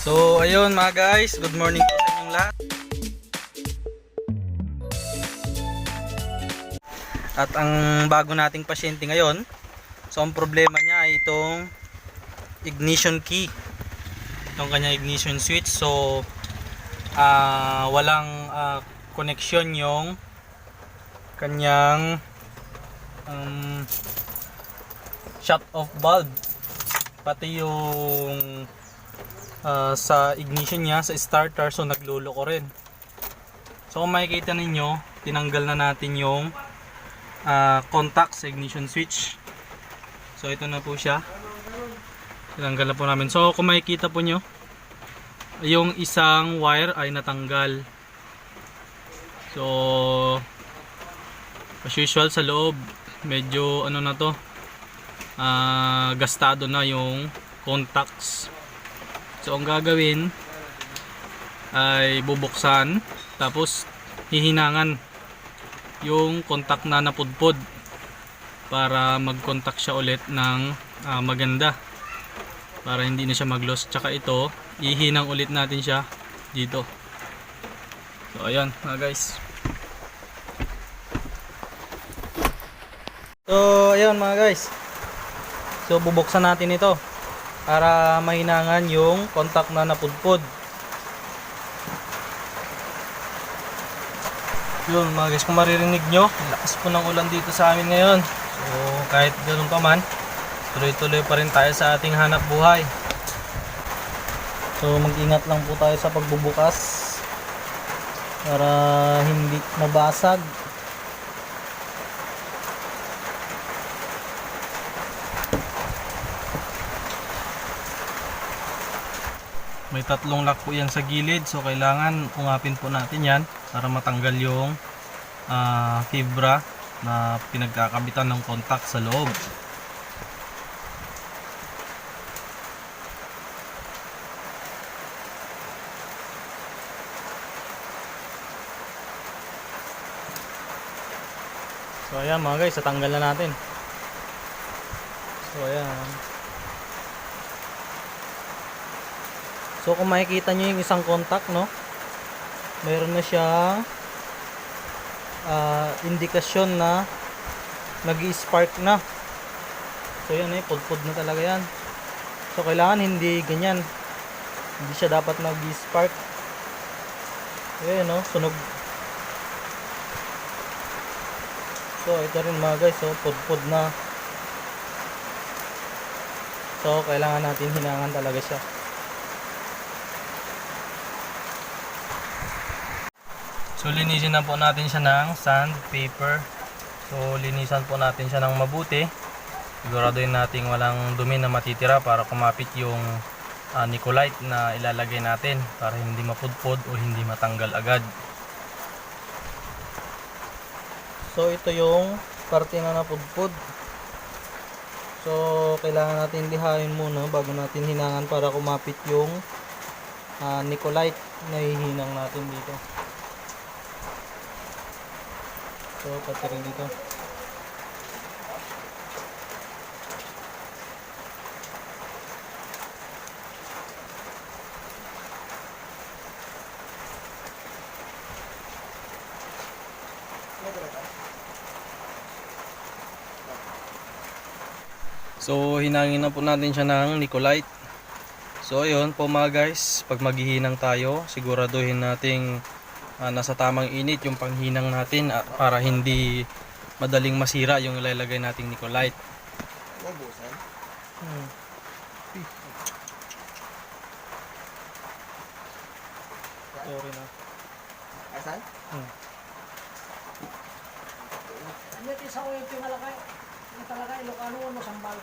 So ayun mga guys, good morning po sa inyong lahat. At ang bago nating pasyente ngayon, so ang problema niya ay itong ignition key, itong kanya ignition switch. So walang connection yung kanyang shut off bulb, pati yung sa ignition niya, sa starter, so nagluloko rin. So kung makikita ninyo, tinanggal na natin yung contact sa ignition switch. So ito na po siya, tinanggal na po namin. So kung makikita po nyo, yung isang wire ay natanggal. So as usual sa loob, medyo ano na to, gastado na yung contacts. So ang gagawin ay bubuksan, tapos hihinangan yung contact na napudpod para mag-contact siya ulit ng maganda, para hindi na siya mag-loss. Tsaka ito, ihinang ulit natin siya dito. So ayan mga guys. So ayan mga guys, so bubuksan natin ito para mahinangan yung contact na napudpod. Yun mga guys, kung maririnig nyo, lakas po ng ulan dito sa amin ngayon. So kahit ganun pa man, tuloy-tuloy pa rin tayo sa ating hanap buhay. So mag-ingat lang po tayo sa pagbubukas para hindi mabasag. May tatlong lock po yan sa gilid, so kailangan ungapin po natin yan para matanggal yung fibra na pinagkakabitan ng contact sa loob. So ayan mga guys, tatanggal na natin. So ayan. So kung makikita nyo yung isang contact, no, mayroon na siyang indikasyon na nag-i-spark na. So yan pudpud na talaga yan. So kailangan hindi ganyan, hindi siya dapat nag-i-spark. Ayan no, sunog. So ito rin mga guys, so pudpud na. So kailangan natin hinangan talaga siya. So linisin na po natin siya ng sandpaper. So linisan po natin siya ng mabuti. Siguraduhin natin walang dumi na matitira para kumapit yung Nicolite na ilalagay natin, para hindi mapudpod o hindi matanggal agad. So ito yung parte na napudpod. So kailangan natin lihain muna bago natin hinangan para kumapit yung Nicolite na hihinang natin dito. So pati rin dito. So hinangin na po natin siya ng Nicolite. So ayun po mga guys, pag maghihinang tayo, siguraduhin nating nasa tamang init yung panghinang natin para hindi madaling masira yung ilalagay nating Nicolite. Mabusan? Sorry na. Asan? Ano yung isa ko yung pinalakay? Yung talaga, Ilocano mo, sambal.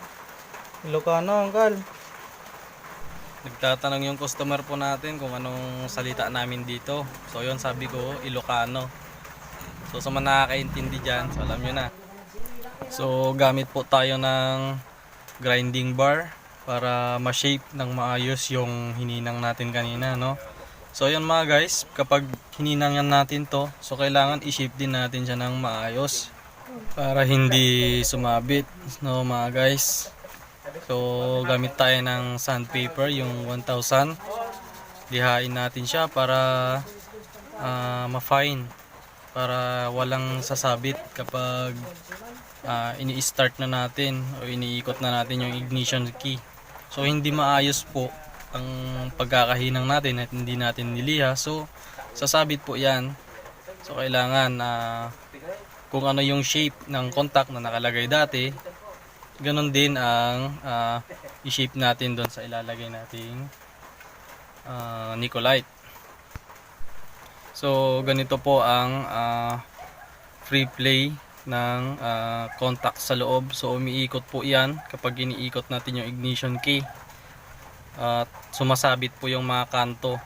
Ilocano, angkal. Nagtatanong yung customer po natin kung anong salita namin dito. So yun, sabi ko Ilocano. So sa mga nakakaintindi dyan, so alam nyo na. So gamit po tayo ng grinding bar para ma-shape ng maayos yung hininang natin kanina, no? So yun mga guys, kapag hininangan natin to, so kailangan i-shape din natin siya ng maayos para hindi sumabit, no mga guys. So gamit tayo ng sandpaper, yung 1000 lihain natin siya para ma-fine, para walang sasabit kapag ini-start na natin o iniikot na natin yung ignition key. So hindi maayos po ang pagkakahinang natin at hindi natin niliha, so sasabit po yan. So kailangan kung ano yung shape ng contact na nakalagay dati, ganun din ang i-shape natin doon sa ilalagay nating Nicolite. So ganito po ang free play ng contact sa loob. So umiikot po yan kapag iniikot natin yung ignition key at sumasabit po yung mga kanto.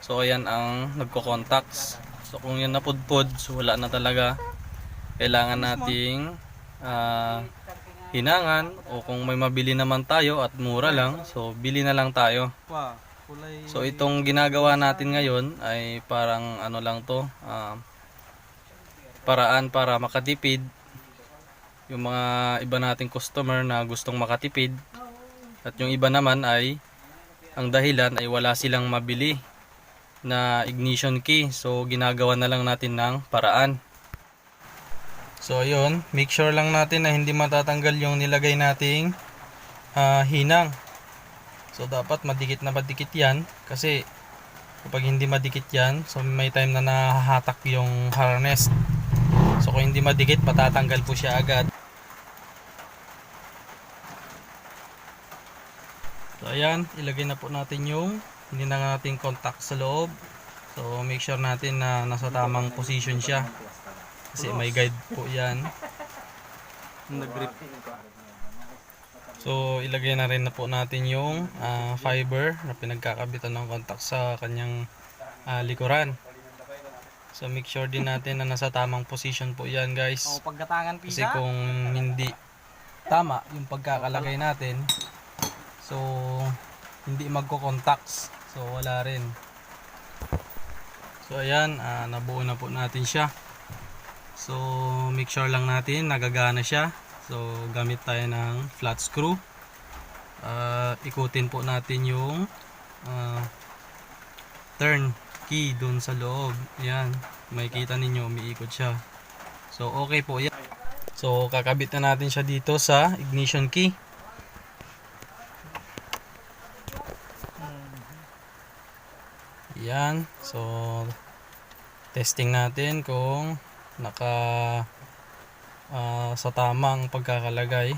So ayan ang nagko-contacts. So kung yan napudpod, so wala na talaga. Kailangan nating hinangan, o kung may mabili naman tayo at mura lang, so bili na lang tayo. So itong ginagawa natin ngayon ay parang ano lang to, paraan para makatipid. Yung mga iba nating customer na gustong makatipid, at yung iba naman ay ang dahilan ay wala silang mabili na ignition key, so ginagawa na lang natin ng paraan. So ayun, make sure lang natin na hindi matatanggal yung nilagay nating hinang. So dapat madikit na madikit yan, kasi kapag hindi madikit yan, so may time na nahahatak yung harness. So kung hindi madikit, patatanggal po siya agad. So ayan, ilagay na po natin yung hinang nating contact sa loob. So make sure natin na nasa tamang position siya, kasi may guide po yan. Nag-grip. So ilagay na rin na po natin yung fiber na pinagkakabitan ng contact sa kanyang likuran. So make sure din natin na nasa tamang position po yan, guys. Pagkatangan Kasi kung hindi tama yung pagkakalagay natin, so hindi magko-contacts. So wala rin. So ayan, nabuo na po natin siya. So make sure lang natin nagagana siya. So gamit tayo ng flat screw. Ikutin po natin yung turn key dun sa loob. Ayan, makikita ninyo umiikot siya. So okay po yan. So kakabit na natin siya dito sa ignition key. Yan. So testing natin kung sa tamang pagkakalagay.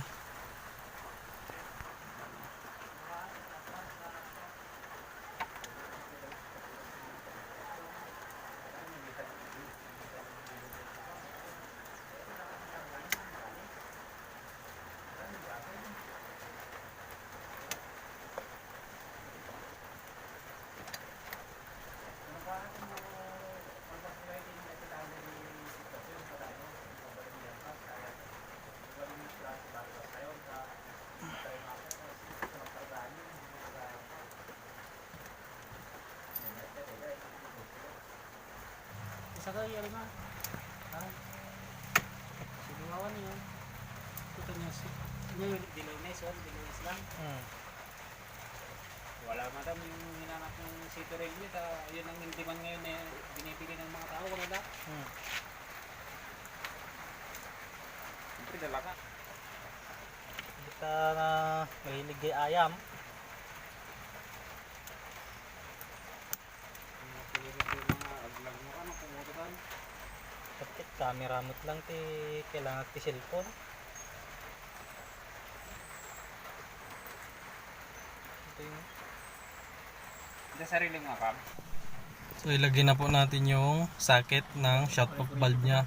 Saka yari ma. Sinuwawan niyo. Ito niya. Ngayon, dilunes lang. Wala madam yung hinanap ng city regulate. Yun ang demand ngayon binibili ng mga tao. Wala na. Siyempre dala ka. Hindi ka mahilig kay ayam. Kapit camera mo lang kailangan ti cellphone. Ito yung sarili mo akam. So ilagay na po natin yung socket ng shut-off valve niya.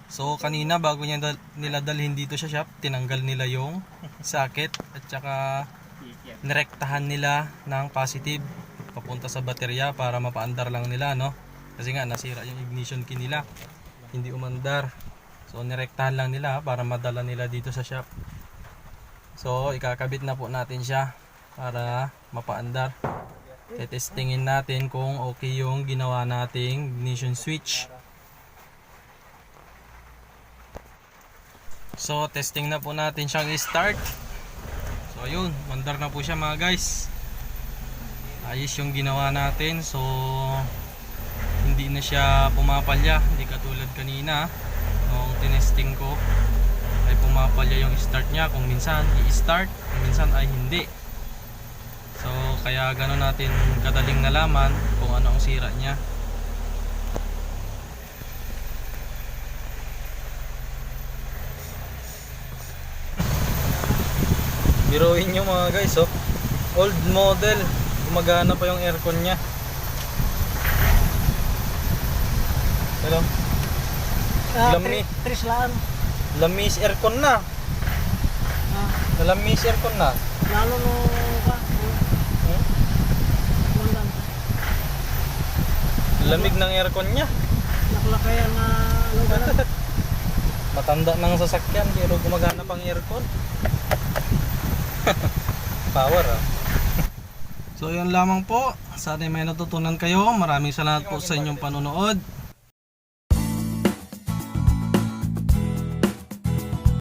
So kanina bago nila dalhin dito sa shop, tinanggal nila yung socket at saka nirektahan nila ng positive papunta sa baterya para mapaandar lang nila, no? Kasi nga nasira yung ignition key nila, hindi umandar. So nirektahan lang nila para madala nila dito sa shop. So ikakabit na po natin siya para mapaandar. Tetestingin natin kung okay yung ginawa nating ignition switch. So testing na po natin siyang i-start. So ayun, mandar na po siya mga guys. ayos yung ginawa natin. So hindi na siya pumapalya, hindi katulad kanina nung tinesting ko ay pumapalya yung start niya, kung minsan i-start, kung minsan ay hindi. So kaya gano'n natin kadaling nalaman kung ano ang sira niya. Biruin nyo mga guys, oh. Old model, gumagana pa yung aircon niya. Hello? Lami. Trislaan. Lamis aircon na. Lamis aircon na. Lalo no ka. Hmm? Mandan. Lamig ng aircon niya. Nakalakayan na lugar. Matanda ng sasakyan pero gumagana pang aircon. Power ah. So yun lamang po, sana may natutunan kayo. Maraming salamat po sa inyong panonood.